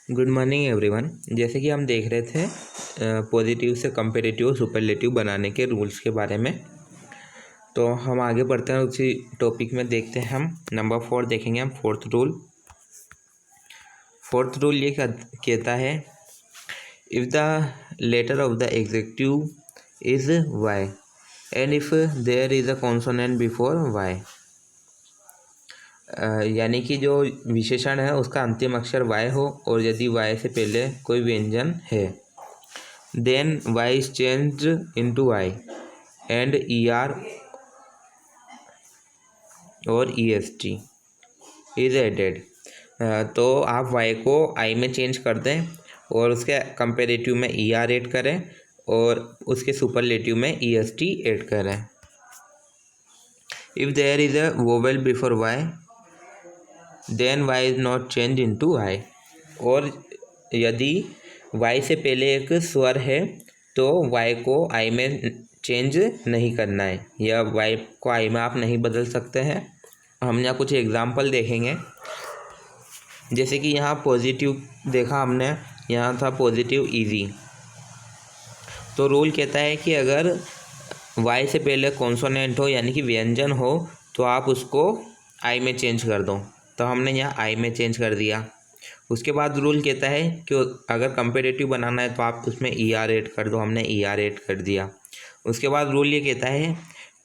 Good morning everyone. जैसे कि हम देख रहे थे पॉजिटिव से कंपेरेटिव सुपरलेटिव बनाने के रूल्स के बारे में, तो हम आगे बढ़ते हैं उसी टॉपिक में। देखते हैं हम नंबर 4 देखेंगे हम फोर्थ रूल ये कहता है, if the letter of the adjective is Y and if there is a consonant before Y, यानी कि जो विशेषण है उसका अंतिम अक्षर वाई हो और यदि वाई से पहले कोई व्यंजन है, then Y is changed into Y and E R और E S T is added. तो आप वाई को आई में चेंज कर दें और उसके कंपेरेटिव में ई आर ऐड करें और उसके सुपरलेटिव में ई एस टी ऐड करें। If there is a vowel before Y then Y is not change into I, और यदि वाई से पहले एक स्वर है तो वाई को आई में चेंज नहीं करना है, या वाई को आई में आप नहीं बदल सकते हैं। हम यहाँ कुछ एग्जांपल देखेंगे। जैसे कि यहाँ पॉजिटिव देखा हमने, यहाँ था पॉजिटिव इजी, तो रूल कहता है कि अगर वाई से पहले कॉन्सोनेंट हो यानी कि व्यंजन हो तो आप उसको आई में चेंज कर दो। तो हमने यहाँ आई में चेंज कर दिया। उसके बाद रूल कहता है कि अगर कंपेरेटिव बनाना है तो आप उसमें ई आर ऐड कर दो। हमने ई आर ऐड कर दिया। उसके बाद रूल ये कहता है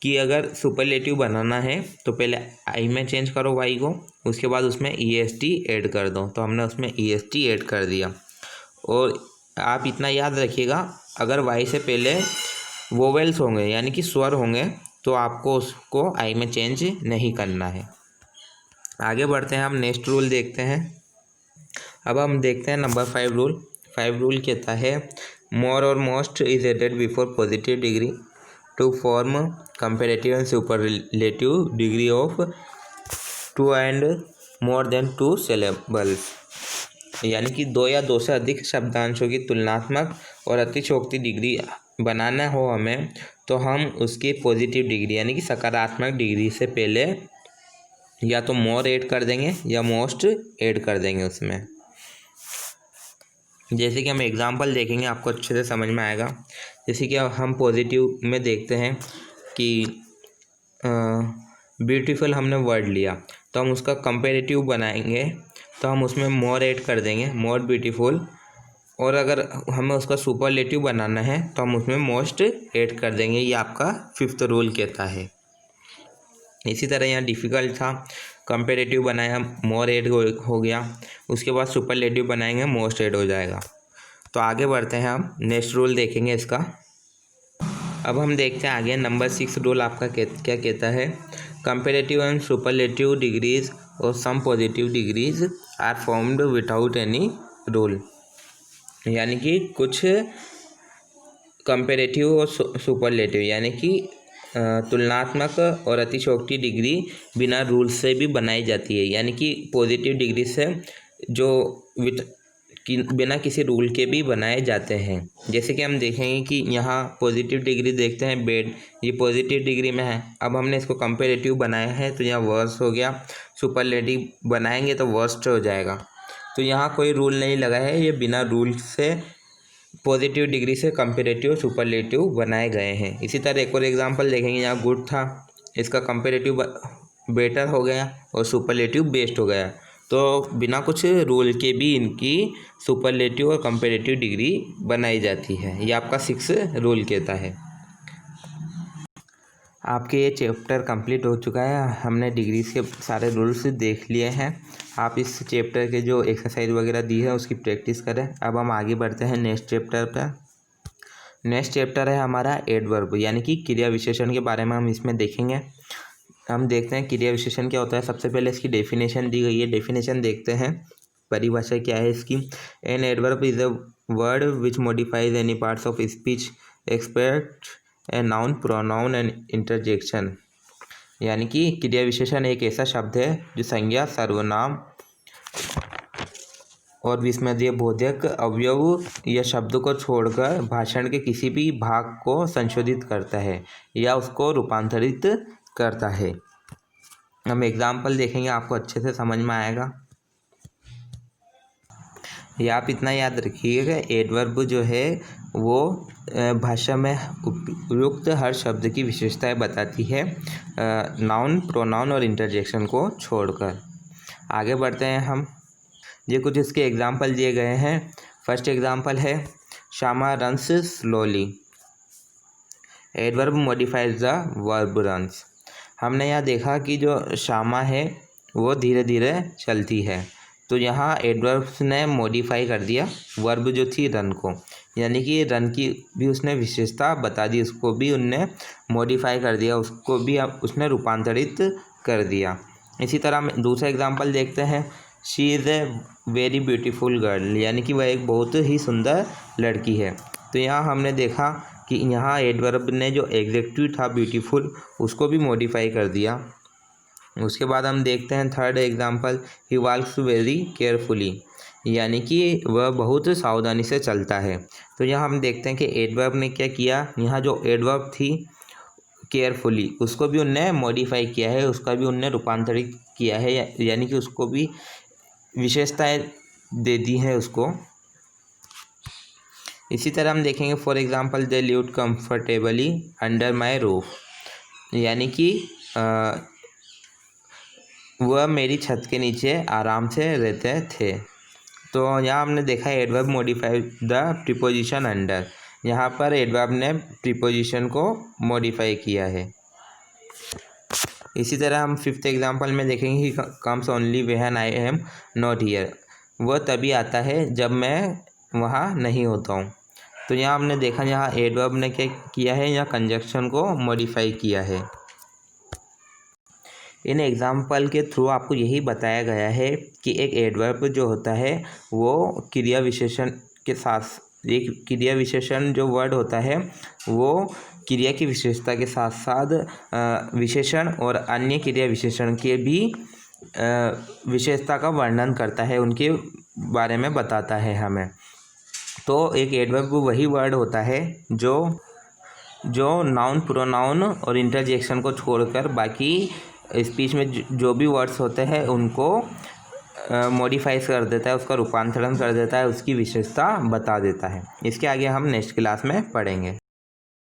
कि अगर सुपरलेटिव बनाना है तो पहले आई में चेंज करो वाई को, उसके बाद उसमें ई एस टी ऐड कर दो। तो हमने उसमें ई एस टी ऐड कर दिया। और आप इतना याद रखिएगा, अगर वाई से पहले वोवेल्स होंगे यानी कि स्वर होंगे तो आपको उसको आई में चेंज नहीं करना है। आगे बढ़ते हैं हम, नेक्स्ट रूल देखते हैं। अब हम देखते हैं नंबर 5 रूल कहता है, मोर और most is added before positive degree to form comparative and superlative degree of 2 and more than 2 syllables, यानी कि 2 या 2 से अधिक शब्दांशों की तुलनात्मक और अतिशयोक्ति डिग्री बनाना हो हमें, तो हम उसकी पॉजिटिव डिग्री यानी कि सकारात्मक डिग्री से पहले या तो मोर ऐड कर देंगे या मोस्ट ऐड कर देंगे उसमें। जैसे कि हम एग्जांपल देखेंगे आपको अच्छे से समझ में आएगा। जैसे कि अब हम पॉजिटिव में देखते हैं कि ब्यूटीफुल हमने वर्ड लिया तो हम उसका कंपेरेटिव बनाएंगे तो हम उसमें मोर ऐड कर देंगे, मोर ब्यूटीफुल। और अगर हमें उसका सुपरलेटिव बनाना है तो हम उसमें मोस्ट ऐड कर देंगे। ये आपका 5th रूल कहता है। इसी तरह यहाँ डिफ़िकल्ट था, कंपेरेटिव बनाया मोर ऐड हो गया, उसके बाद सुपरलेटिव बनाएंगे मोस्ट ऐड हो जाएगा। तो आगे बढ़ते हैं, हम नेक्स्ट रूल देखेंगे इसका। अब हम देखते हैं आगे नंबर 6 रूल आपका क्या कहता है, कंपेरेटिव एंड सुपरलेटिव डिग्रीज और some positive degrees are formed without any rule, यानी कि कुछ कंपेरेटिव और सुपरलेटिव यानी कि तुलनात्मक और अतिशयोक्ति डिग्री बिना रूल से भी बनाई जाती है, यानी कि पॉजिटिव डिग्री से जो बिना किसी रूल के भी बनाए जाते हैं। जैसे कि हम देखेंगे कि यहाँ पॉजिटिव डिग्री देखते हैं बेड, ये पॉजिटिव डिग्री में है। अब हमने इसको कंपेरेटिव बनाया है तो यहाँ वर्स्ट हो गया, सुपरलेटिव बनाएंगे तो वर्स्ट हो जाएगा। तो यहाँ कोई रूल नहीं लगा है, ये बिना रूल से पॉजिटिव डिग्री से कंपेरेटिव सुपरलेटिव बनाए गए हैं। इसी तरह एक और एग्जांपल देखेंगे, यहाँ गुड था, इसका कंपेरेटिव बेटर हो गया और सुपरलेटिव बेस्ट हो गया। तो बिना कुछ रूल के भी इनकी सुपरलेटिव और कंपेरेटिव डिग्री बनाई जाती है। ये आपका 6 रूल कहता है। आपके ये चैप्टर कंप्लीट हो चुका है। हमने डिग्रीज के सारे रूल्स देख लिए हैं। आप इस चैप्टर के जो एक्सरसाइज वगैरह दी है उसकी प्रैक्टिस करें। अब हम आगे बढ़ते हैं नेक्स्ट चैप्टर पर। नेक्स्ट चैप्टर है हमारा एडवर्ब यानी कि क्रिया विशेषण के बारे में हम इसमें देखेंगे। हम देखते हैं क्रिया विशेषण क्या होता है। सबसे पहले इसकी डेफिनेशन दी गई है, डेफिनेशन देखते हैं, परिभाषा क्या है इसकी। An adverb is a word which modifies any parts of speech express a noun pronoun and interjection, यानी कि क्रिया विशेषण एक ऐसा शब्द है जो संज्ञा, सर्वनाम और विस्मयीय बोधक अवयव या शब्द को छोड़कर भाषण के किसी भी भाग को संशोधित करता है या उसको रूपांतरित करता है। हम एग्जाम्पल देखेंगे, आपको अच्छे से समझ में आएगा। ये आप इतना याद रखिएगा, एडवर्ब जो है वो भाषा में उपयुक्त हर शब्द की विशेषताएं बताती है, नाउन, प्रोनाउन और इंटरजेक्शन को छोड़कर। आगे बढ़ते हैं हम। ये कुछ इसके एग्जाम्पल दिए गए हैं। फर्स्ट एग्जाम्पल है Shyama runs slowly. Adverb modifies the verb runs. हमने यहाँ देखा कि जो श्यामा है वो धीरे धीरे चलती है, तो यहाँ एडवर्ब्स ने मॉडिफाई कर दिया वर्ब जो थी रन को, यानी कि रन की भी उसने विशेषता बता दी, उसको भी उनने मॉडिफाई कर दिया, उसको भी उसने रूपांतरित कर दिया। इसी तरह दूसरा एग्जांपल देखते हैं। She is a very beautiful girl, यानी कि वह एक बहुत ही सुंदर लड़की है। तो यहाँ हमने देखा कि यहाँ एडवर्ब ने जो एग्जेक्टिव था ब्यूटीफुल उसको भी मॉडिफाई कर दिया। उसके बाद हम देखते हैं थर्ड एग्जांपल, ही वॉक्स वेरी केयरफुली, यानी कि वह बहुत सावधानी से चलता है। तो यहाँ हम देखते हैं कि एडवर्ब ने क्या किया, यहाँ जो एडवर्ब थी केयरफुली उसको भी उनने मॉडिफाई किया है, उसका भी उनने रूपांतरित किया है, यानी कि उसको भी विशेषताएं दे दी हैं उसको। इसी तरह हम देखेंगे for example they lived comfortably under my roof, यानी कि वह मेरी छत के नीचे आराम से रहते थे। तो यहाँ हमने देखा adverb modify the preposition under, यहाँ पर एडवर्ब ने प्रीपोजिशन को मॉडिफाई किया है। इसी तरह हम फिफ्थ एग्जांपल में देखेंगे, he comes only when I am not here, वह तभी आता है जब मैं वहाँ नहीं होता हूँ। तो यहाँ हमने देखा यहाँ एडवर्ब ने क्या किया है, यहाँ कंजक्शन को मॉडिफाई किया है। इन एग्जाम्पल के थ्रू आपको यही बताया गया है कि एक एडवर्ब जो होता है वो क्रिया विशेषण के साथ, एक क्रिया विशेषण जो वर्ड होता है वो क्रिया की विशेषता के साथ साथ विशेषण और अन्य क्रिया विशेषण के भी विशेषता का वर्णन करता है, उनके बारे में बताता है हमें। तो एक एडवर्ब वही वर्ड होता है जो नाउन, प्रोनाउन और इंटरजेक्शन को छोड़कर बाकी स्पीच में जो भी वर्ड्स होते हैं उनको मॉडिफाई कर देता है, उसका रूपांतरण कर देता है, उसकी विशेषता बता देता है। इसके आगे हम नेक्स्ट क्लास में पढ़ेंगे।